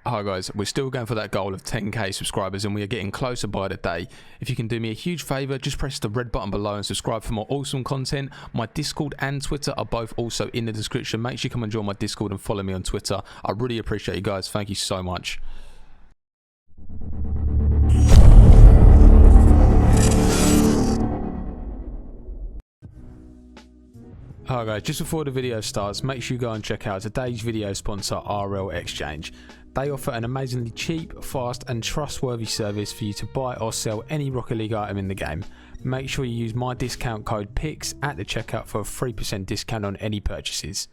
Hi guys, we're still going for that goal of 10k subscribers and we are getting closer by the day. If you can do me a huge favour, just press the red button below and subscribe for more awesome content. My Discord and Twitter are both also in the description. Make sure you come and join my Discord and follow me on Twitter. I really appreciate you guys. Thank you so much. Alright guys, just before the video starts, make sure you go and check out today's video sponsor, RL Exchange. They offer an amazingly cheap, fast and trustworthy service for you to buy or sell any Rocket League item in the game. Make sure you use my discount code PIX at the checkout for a 3% discount on any purchases.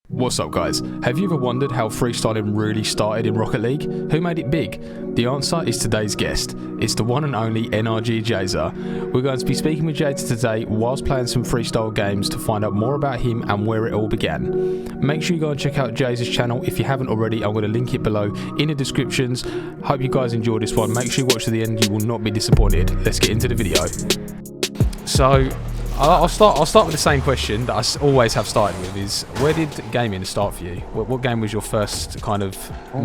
What's up guys, have you ever wondered how freestyling really started in Rocket League? Who made it big? The answer is today's guest. It's the one and only NRG JZR. We're going to be speaking with JZ today whilst playing some freestyle games to find out more about him and where it all began. Make sure you go and check out JZ's channel if you haven't already. I'm going to link it below in the descriptions. Hope you guys enjoy this one. Make sure you watch to the end, you will not be disappointed. Let's get into the video. So I'll start with the same question that I always have started with, is where did gaming start for you? What game was your first kind of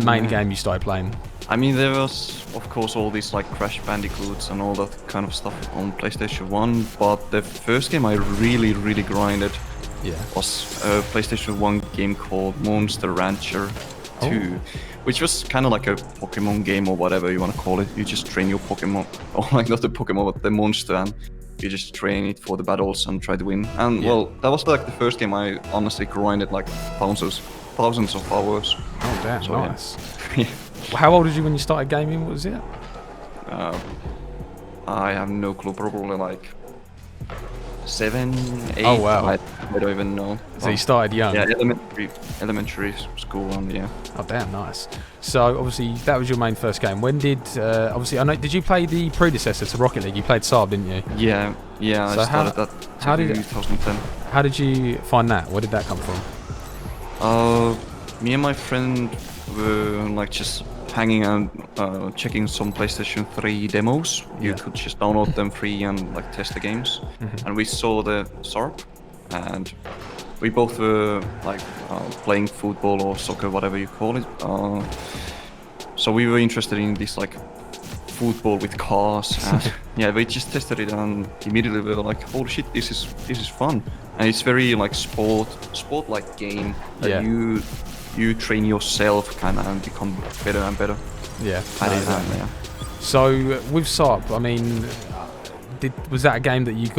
main game you started playing? I mean, there was of course all these like Crash Bandicoots and all that kind of stuff on PlayStation 1, but the first game I really grinded was a PlayStation 1 game called Monster Rancher 2, which was kind of like a Pokemon game or whatever you want to call it. You just train your Pokemon, or like not the Pokemon but the monster, and you just train it for the battles and try to win. And well, that was like the first game I honestly grinded like thousands of hours. Oh damn, so, nice. Yeah. How old was you when you started gaming? What was it? I have no clue, probably like 7, 8. Oh wow. I don't even know. So you started young? Yeah, elementary school, and yeah. Oh damn, nice. So obviously that was your main first game. When did obviously I know, did you play the predecessor to Rocket League? You played Saab, didn't you? Yeah. So I started that in 2010. How did you find that? Where did that come from? Me and my friend were like just hanging out, checking some PlayStation 3 demos. You could just download them free and like test the games. And we saw the SARP, and we both were like playing football or soccer, whatever you call it. So we were interested in this like football with cars. And yeah, we just tested it and immediately we were like, holy shit, this is fun. And it's very like sport-like game that you train yourself kind of and become better and better. Yeah. Yeah. So with SARP, I mean, was that a game that you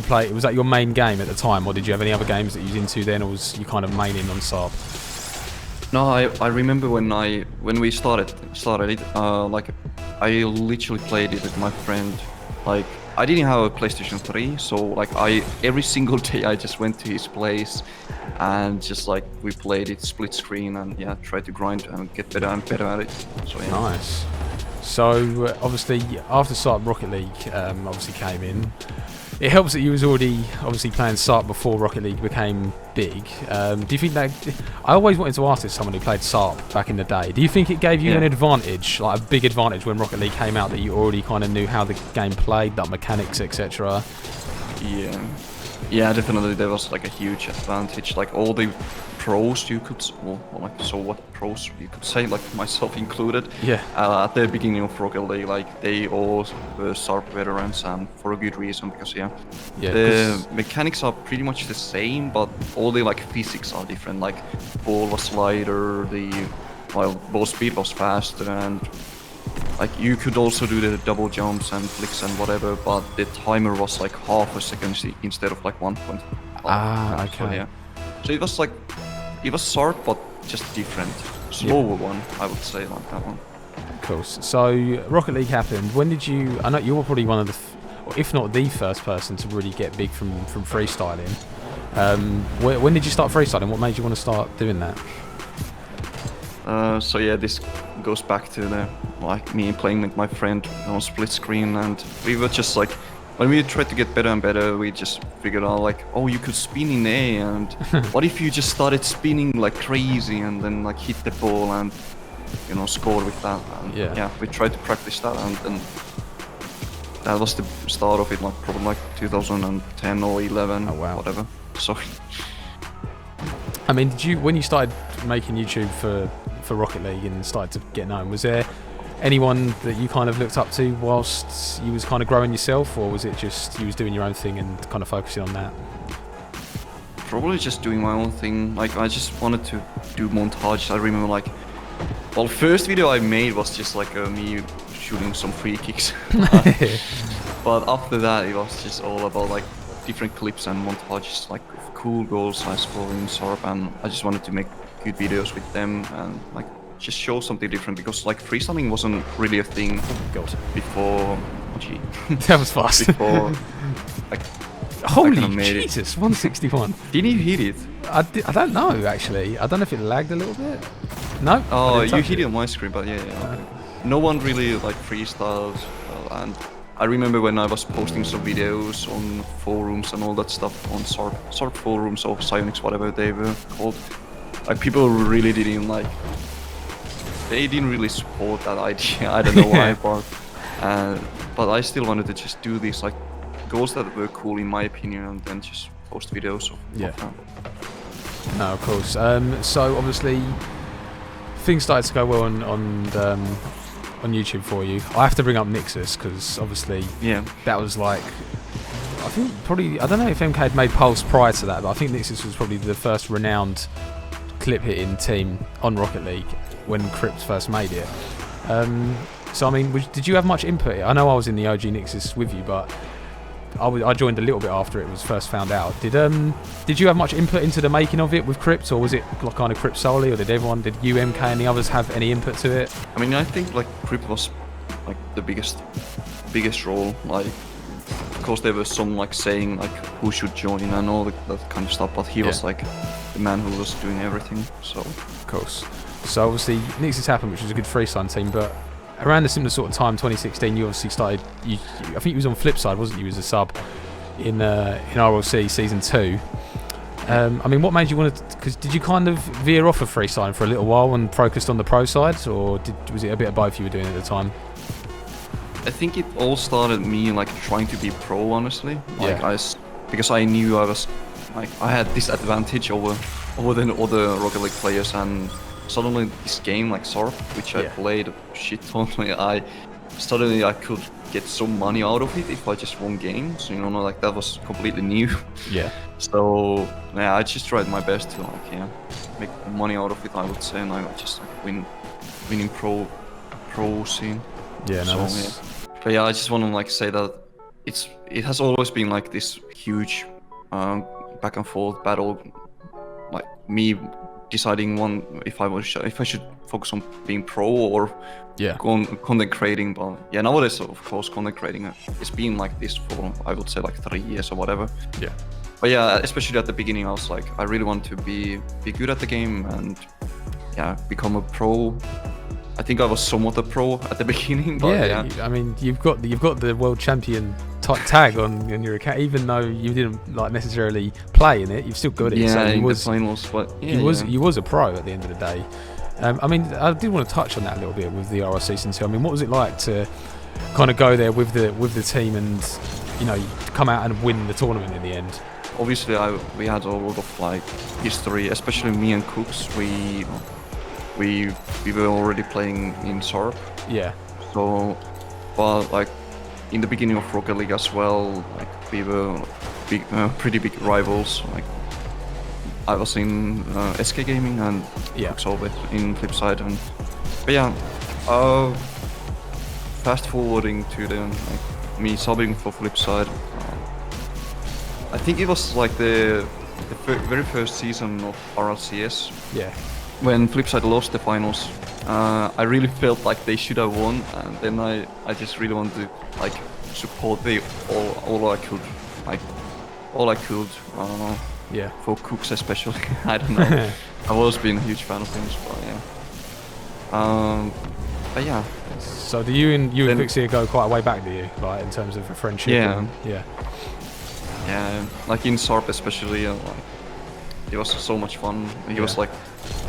played? Was that your main game at the time, or did you have any other games that you was into then, or was you kind of maining on SARP? No, I remember when we started it. Like I literally played it with my friend. Like I didn't have a PlayStation 3, so like every single day I just went to his place and just like we played it split screen and tried to grind and get better and better at it. So yeah. Nice. So obviously after SARP, Rocket League obviously came in. It helps that you was already obviously playing SARP before Rocket League became big. Do you think that, I always wanted to ask this someone who played SARP back in the day, do you think it gave you an advantage, like a big advantage when Rocket League came out, that you already kind of knew how the game played, that mechanics, etc.? Yeah, definitely there was like a huge advantage. Like all the pros you could, pros you could say, like myself included. Yeah. At the beginning of Rocket League, like they all were SARP veterans, and for a good reason, because the mechanics are pretty much the same, but all the like physics are different. Like ball was lighter, ball speed was faster, and like you could also do the double jumps and flicks and whatever, but the timer was like half a second instead of like 1.5. Okay. So it was like, it was SARP, but just different, slower one, I would say, like that one. Cool. So Rocket League happened. When did you? I know you were probably one of the, or if not the first person to really get big from freestyling. When did you start freestyling? What made you want to start doing that? So yeah, this goes back to the me playing with my friend on split screen, and we were just like, when we tried to get better and better, we just figured out like, oh, you could spin in A, and what if you just started spinning like crazy and then like hit the ball and score with that? And, we tried to practice that, and then that was the start of it, like probably like 2010 or 11, whatever. So I mean, did you, when you started making YouTube for Rocket League and started to get known, was there anyone that you kind of looked up to whilst you was kind of growing yourself, or was it just you was doing your own thing and kind of focusing on that? Probably just doing my own thing. Like, I just wanted to do montages. I remember, like, well, first video I made was just like me shooting some free kicks. But after that, it was just all about like different clips and montages, like cool goals I scored in SORP, and I just wanted to make good videos with them and like just show something different, because like freestyling wasn't really a thing before. Oh, gee. That was fast. Before, like, holy Jesus, 161. Didn't you hit it? I don't know actually. I don't know if it lagged a little bit. No. Oh, you hit it on my screen, but yeah. Okay. No one really like freestyles, and I remember when I was posting some videos on forums and all that stuff on SORP forums or Psionics, whatever they were called. Like, people really didn't like. They didn't really support that idea. I don't know why, but I still wanted to just do these like goals that were cool in my opinion, and then just post videos of them. No, of course. So obviously, things started to go well on YouTube for you. I have to bring up Nixus because obviously, that was like, I think probably, I don't know if MK had made Pulse prior to that, but I think Nixus was probably the first renowned clip hitting team on Rocket League when Crypt first made it. So I mean, did you have much input? I know I was in the OG Nixus with you, but I joined a little bit after it was first found out. Did you have much input into the making of it with Crypt, or was it like kind of Crypt solely, or did you, MK, and the others have any input to it? I mean, I think like Crypt was like the biggest role. Like, of course there was some like saying like who should join and all that kind of stuff, but he was like the man who was doing everything. So of course. So obviously Nixus happened, which was a good freestyle team, but around the similar sort of time, 2016, you obviously started. I think you was on Flipside, wasn't you, as a sub in RLC season 2. I mean, what made you want to? Because did you kind of veer off of freestyling for a little while and focused on the pro side, or was it a bit of both you were doing at the time? I think it all started me like trying to be pro, honestly. Like because I knew I was like I had this advantage over the other Rocket League players, and suddenly this game like SORP, which I played a shit ton, suddenly I could get some money out of it if I just won games, you know, like that was completely new. Yeah. So I just tried my best to make money out of it, I would say, and I just like winning pro scene. Yeah, no. So, but I just want to like say that it has always been like this huge back and forth battle, like me deciding if I should focus on being pro or content creating. But nowadays of course content creating it's been like this for I would say like 3 years or whatever. Yeah. But especially at the beginning I was like I really want to be good at the game and become a pro. I think I was somewhat a pro at the beginning, but I mean you've got the world champion tag on your account, even though you didn't like necessarily play in it, you've still got it. Yeah, so in the finals, but you was a pro at the end of the day. I mean, I did want to touch on that a little bit with the RL season 2. I mean, what was it like to kind of go there with the team and come out and win the tournament in the end? Obviously, we had a lot of like history, especially me and Cooks. We were already playing in SORP. Yeah. So, but like in the beginning of Rocket League as well, like we were pretty big rivals. Like I was in SK Gaming and Cooks over in Flipside, and fast forwarding to me subbing for Flipside. I think it was like the very first season of RLCS. Yeah. When Flipside lost the finals, I really felt like they should have won, and then I just really wanted to like support all I could, for Cooks especially. I don't know. I've always been a huge fan of him, but yeah. So do you and Pixie go quite a way back, do you? Like in terms of a friendship? Yeah. Yeah, like in SORP especially, like it was so much fun. He was like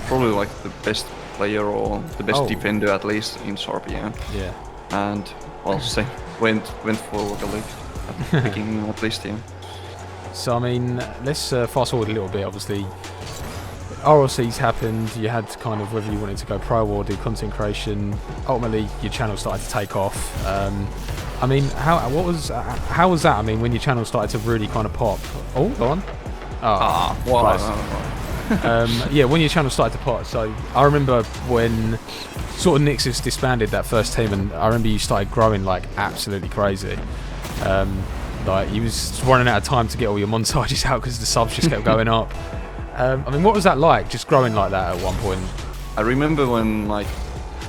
probably like the best player or the best defender at least in SORP, yeah. And well, same went for Rocket League at the beginning at least, yeah. So I mean, let's fast forward a little bit. Obviously, RLCs happened. You had kind of whether you wanted to go pro or do content creation. Ultimately, your channel started to take off. I mean, how was that? I mean, when your channel started to really kind of pop. Oh, go on. Yeah, when your channel started to pop. So I remember when sort of Nixus disbanded that first team, and I remember you started growing like absolutely crazy. Like you was running out of time to get all your montages out because the subs just kept going up. I mean, what was that like, just growing like that at one point? I remember when like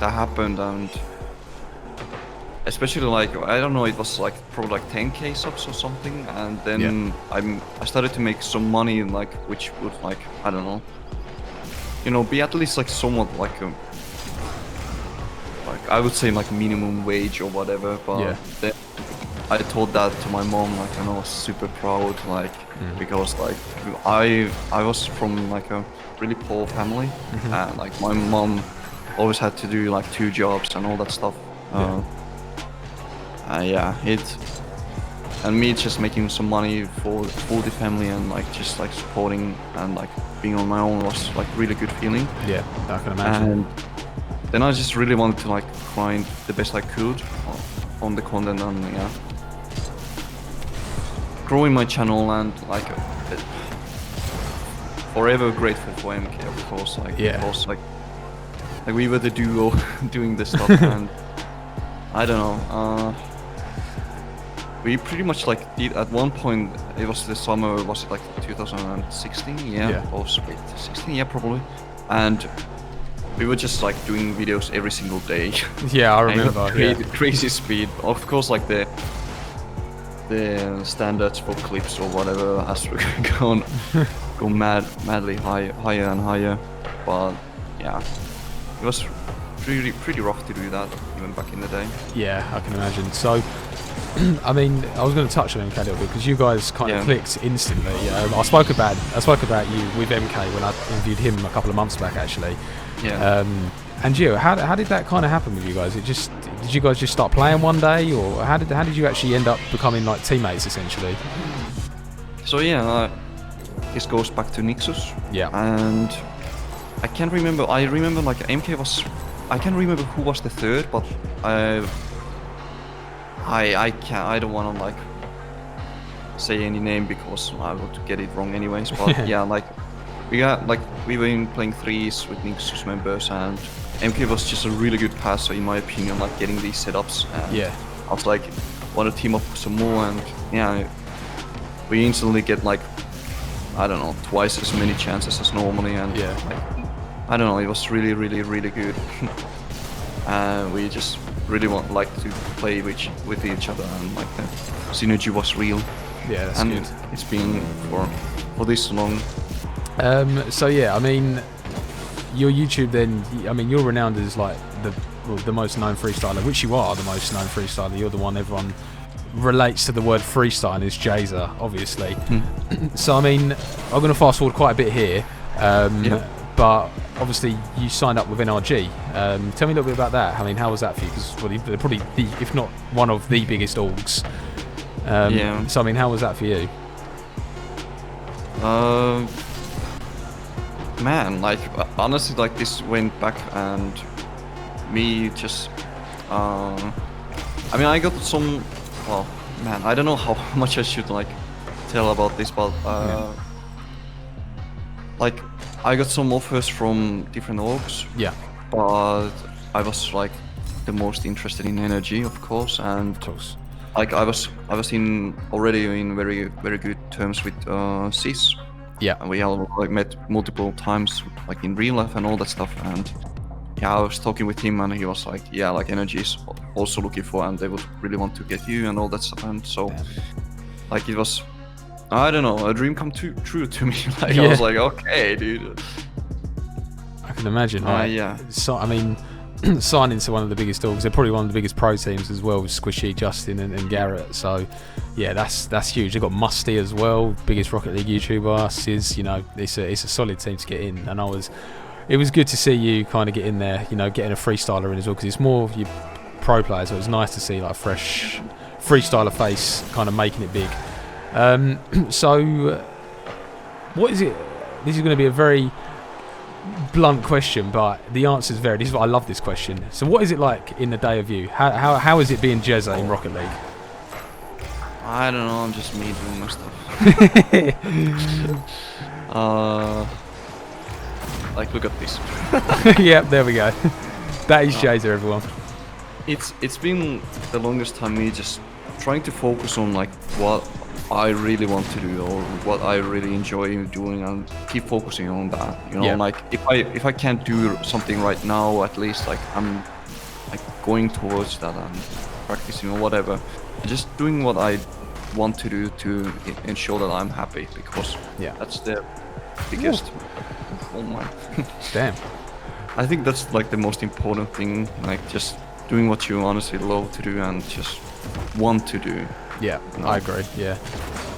that happened, and especially like I don't know, it was like probably like 10k subs or something, and then I started to make some money, like which would like I don't know, you know, be at least like somewhat like a I would say like minimum wage or whatever, but then I told that to my mom, like, and I was super proud, like, because like I was from like a really poor family, and like my mom always had to do like 2 jobs and all that stuff. And me just making some money for the family and like just like supporting and like being on my own was like really good feeling. Yeah, I can imagine. And then I just really wanted to like find the best I could on the content, and growing my channel, and like forever grateful for MK, of course. Like, because like we were the duo doing this stuff, and I don't know. We pretty much like did at one point. It was the summer. Was it like 2016? Yeah. Or 16? Yeah, probably. And we were just like doing videos every single day. Yeah, I remember. Crazy speed. Of course, like the standards for clips or whatever as we go madly higher and higher. But yeah, it was pretty rough to do that even back in the day. Yeah, I can imagine. So, I mean, I was going to touch on MK a little bit because you guys kind of clicked instantly. I spoke about you with MK when I interviewed him a couple of months back, actually. Yeah. And Gio, how did that kind of happen with you guys? Did you guys just start playing one day, or how did you actually end up becoming like teammates essentially? So yeah, this goes back to Nixus. Yeah. And I can't remember. I remember like MK was. I can't remember who was the third, but I don't want to like say any name because I would get it wrong anyways. But yeah, like we were playing threes with Nixus members, and MK was just a really good passer in my opinion, like getting these setups. And I was like, want to team up some more, and yeah, we instantly get like I don't know, twice as many chances as normally, and like, I don't know, it was really good. We just really like to play with each other, and like the synergy was real. Yeah, that's good. It's been for this long. So yeah, I mean, your YouTube then, I mean, you're renowned as like the most known freestyler, which you are the most known freestyler. You're the one everyone relates to the word freestyle is JZR, obviously. So I mean, I'm going to fast forward quite a bit here, but obviously you signed up with NRG. Tell me a little bit about that. I mean, how was that for you? Because they're probably if not one of the biggest orgs. So I mean, how was that for you? Man, like honestly, like this went back, and me just I mean, I got some, well, man, I don't know how much I should like tell about this, but like I got some offers from different orgs, but I was like the most interested in NRG, of course, and like I was already in very good terms with Sis. And we all like met multiple times, like in real life and all that stuff. And yeah, I was talking with him, and he was like, "Yeah, like NRG is also looking for, and they would really want to get you and all that stuff." And so, like, it was, I don't know, a dream come true to me. Like I was like, "Okay, dude." I can imagine. So I mean, signing to one of the biggest orgs, they're probably one of the biggest pro teams as well, with Squishy, Justin, and Garrett. So yeah, that's huge. They've got Musty as well, biggest Rocket League YouTuber. Sis, you know, it's a solid team to get in. And it was good to see you kind of get in there, you know, getting a freestyler in as well, because it's more of your pro players. So it was nice to see like fresh freestyler face kind of making it big. So what is it? This is going to be a very blunt question, but the answer is very. This is what I love this question. So, what is it like in the day of you? How is it being JZR in Rocket League? I don't know. I'm just me doing my stuff. Like, look at this. Yep, there we go. That is JZR, everyone. It's been the longest time me just trying to focus on like what I really want to do or what I really enjoy doing and keep focusing on that. You know, Yeah. like if I can't do something right now, at least like I'm like going towards that and practicing or whatever. Just doing what I want to do to ensure that I'm happy, because Yeah. that's the biggest. Oh my. Damn. I think that's like the most important thing, like just doing what you honestly love to do and just want to do. Yeah, No. I agree. Yeah,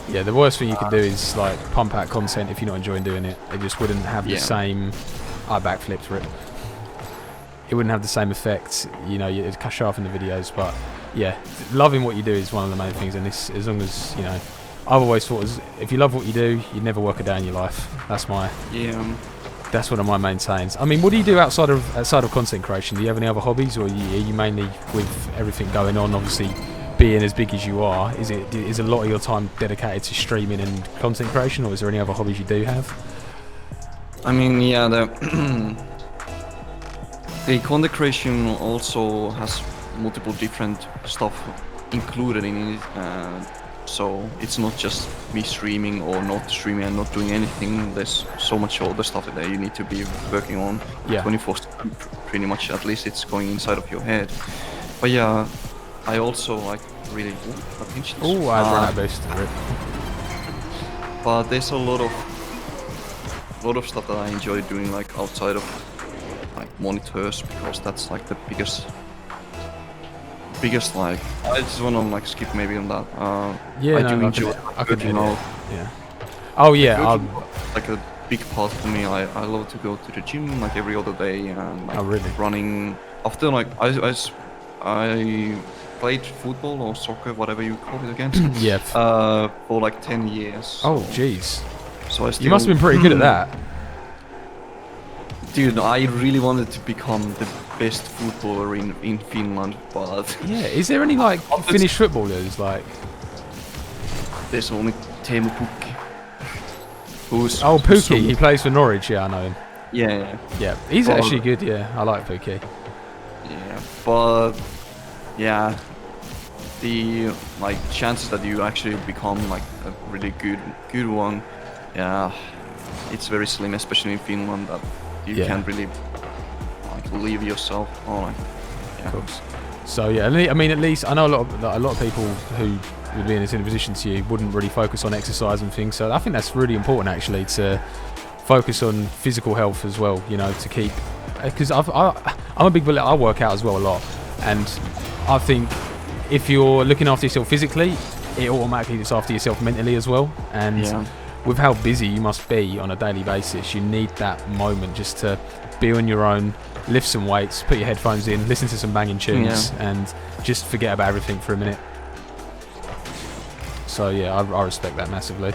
yeah. The worst thing you could do is like pump out content if you're not enjoying doing it. It just wouldn't have the Yeah. same. I backflipped for it. It wouldn't have the same effect. You know, it'd show off in the videos, but yeah, loving what you do is one of the main things. And this, as long as you know, I've always thought if you love what you do, you'd never work a day in your life. That's one of my main sayings. I mean, what do you do outside of content creation? Do you have any other hobbies, or are you mainly with everything going on? Obviously, being as big as you are, is a lot of your time dedicated to streaming and content creation, or is there any other hobbies you do have? I mean, yeah, the content creation also has multiple different stuff included in it. So it's not just me streaming or not streaming and not doing anything. There's so much other stuff that you need to be working on. Yeah. 24/7, pretty much. At least it's going inside of your head. But yeah, I also like really. I pinched this. Oh, I ran out of boost. But there's a lot of stuff that I enjoy doing, like outside of like monitors, because that's like the biggest like. I just wanna like skip maybe on that. Yeah, I no, do I enjoy could working out. Yeah. Oh yeah. Like a big part for me. I love to go to the gym like every other day and like Oh, really? running. After like I played football or soccer, whatever you call it again. Yeah. For like 10 years. Oh jeez. So I still, You must have been pretty good at that. Dude, I really wanted to become the best footballer in Finland, but Yeah. Is there any like Finnish footballers like? there's only Teemu Pukki. Who's Pukki. He plays for Norwich. Yeah, I know him. Yeah, Yeah, he's Well, actually good. Yeah, I like Pukki. yeah, but yeah, the like chances that you actually become like a really good one, yeah, it's very slim, especially in Finland, that you Yeah. can't really like leave yourself. Or like, yeah. Of course. So yeah, I mean, at least I know a lot of people who would be in a similar position to you wouldn't really focus on exercise and things. So I think that's really important actually to focus on physical health as well. You know, to keep, because I'm a big believer. I work out as well a lot, and I think if you're looking after yourself physically, it automatically looks after yourself mentally as well. And Yeah. with how busy you must be on a daily basis, you need that moment just to be on your own, lift some weights, put your headphones in, listen to some banging tunes, and just forget about everything for a minute. So yeah, I respect that massively.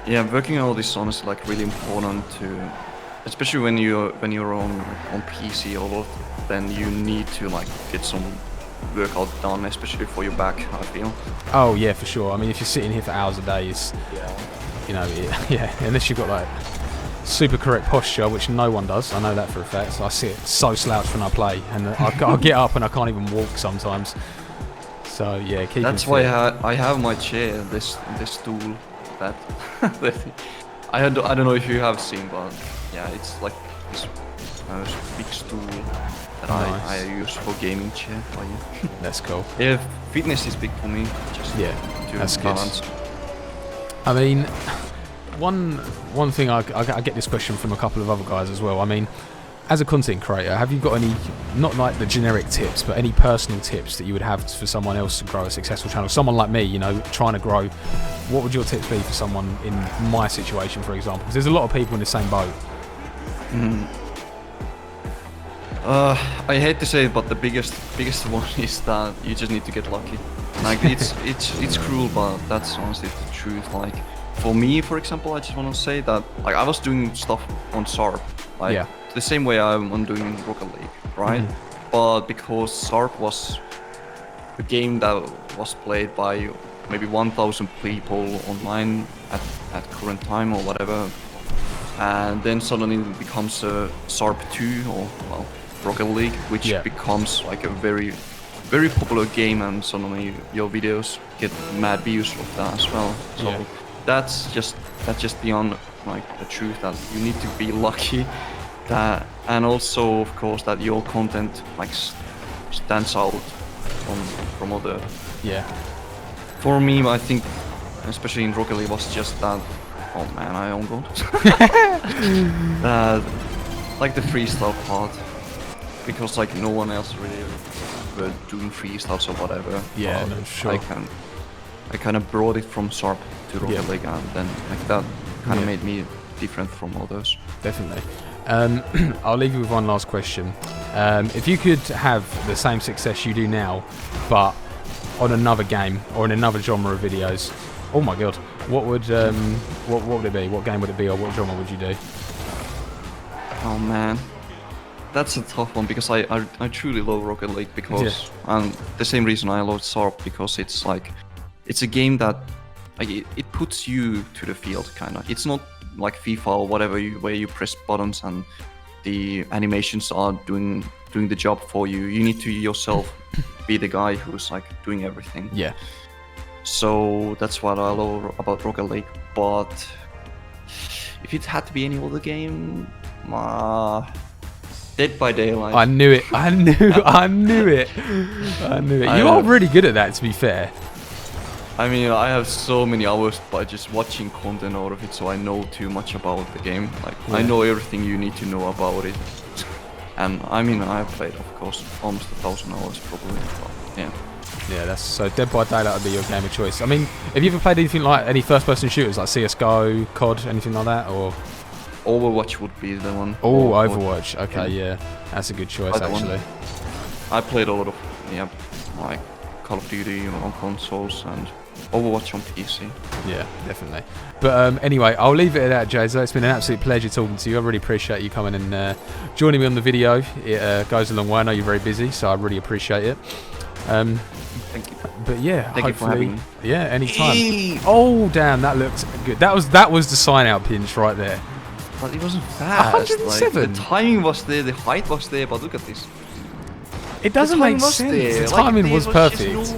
Yeah, working out is honestly like really important to, especially when you're on PC a lot, then you need to like get some workout done, especially for your back, I feel. Oh yeah, for sure. I mean, if you're sitting here for hours a day, it's, you know, yeah, unless you've got like super correct posture, which no one does. I know that for a fact. So I sit so slouched when I play, and I'll get up and I can't even walk sometimes. So yeah, keep. That's why I have my chair, this stool that I don't know if you have seen, but yeah, it's like this big stool that Nice. I use for gaming chair. But yeah. That's cool. Yeah, fitness is big for me. Just Yeah, to that's good. balance. I mean, one thing I get this question from a couple of other guys as well. I mean, as a content creator, have you got any, not like the generic tips, but any personal tips that you would have for someone else to grow a successful channel? Someone like me, you know, trying to grow. What would your tips be for someone in my situation, for example? Because there's a lot of people in the same boat. I hate to say it, but the biggest one is that you just need to get lucky. Like it's cruel, but that's honestly the truth. Like for me, for example, I just want to say that like I was doing stuff on SARP like the same way I'm doing Rocket League, right? But because SARP was a game that was played by maybe 1,000 people online at current time or whatever, and then suddenly it becomes a SARP 2 or well Rocket League, which becomes like a very popular game, and suddenly your videos get mad views of that as well. So that's just beyond like the truth that you need to be lucky that, and also of course that your content like stands out from other. For me, I think especially in Rocket League was just that, oh man, I own gold. Like the freestyle part, because like no one else really were doing freestyles or whatever. No, sure. I kind of brought it from SARP to Rocket League, and then like that kind of made me different from others. Definitely. I'll leave you with one last question. If you could have the same success you do now, but on another game or in another genre of videos, oh my god, what would it be? What game would it be, or what genre would you do? Oh man, that's a tough one, because I truly love Rocket League, because the same reason I love SARP, because it's like it's a game that like it puts you to the field kind of. It's not like FIFA or whatever where you press buttons and the animations are doing the job for you. You need to yourself be the guy who's like doing everything. So that's what I love about Rocket League. But if it had to be any other game, Dead by Daylight. I knew it. I knew it. You are really good at that, to be fair. I mean, I have so many hours by just watching content out of it, so I know too much about the game. Like, I know everything you need to know about it. And I mean, I played, of course, almost 1,000 hours probably. But, yeah, that's so. Dead by Daylight would be your game of choice. I mean, have you ever played anything like any first-person shooters, like CS:GO, COD, anything like that, or? Overwatch would be the one. Oh, Overwatch. Okay, that's a good choice actually. I played a lot of like Call of Duty on consoles and Overwatch on PC. Yeah, definitely. But anyway, I'll leave it at that, JZR. It's been an absolute pleasure talking to you. I really appreciate you coming and joining me on the video. It goes a long way. I know you're very busy, so I really appreciate it. Thank you. But yeah, Thank you for having me. Yeah, anytime. Oh damn, that looked good. That was the sign out pinch right there. But it wasn't fast. 107. Like, the timing was there, the height was there, but look at this. It doesn't make sense. The timing was perfect.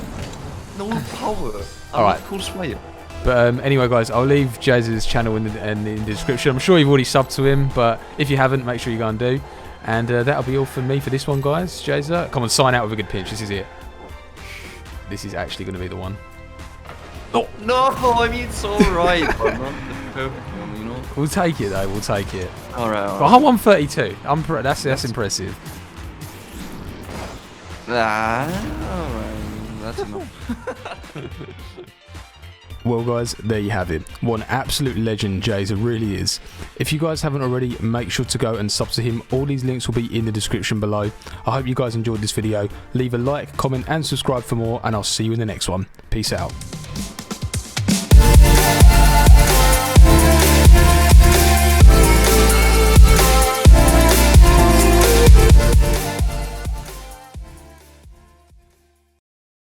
No power. Alright. Cool player. But anyway, guys, I'll leave JZR's channel in the description. I'm sure you've already subbed to him, but if you haven't, make sure you go and do. And that'll be all from me for this one, guys. JZR, come on, sign out with a good pinch. This is it. This is actually going to be the one. Oh no! I mean, it's all right, but not the perfect one, you know. We'll take it though. We'll take it. All right. But I'm 132. That's impressive. All right. That's enough. Well guys, there you have it. What an absolute legend JZR really is. If you guys haven't already, make sure to go and sub to him. All these links will be in the description below. I hope you guys enjoyed this video. Leave a like, comment and subscribe for more, and I'll see you in the next one. Peace out.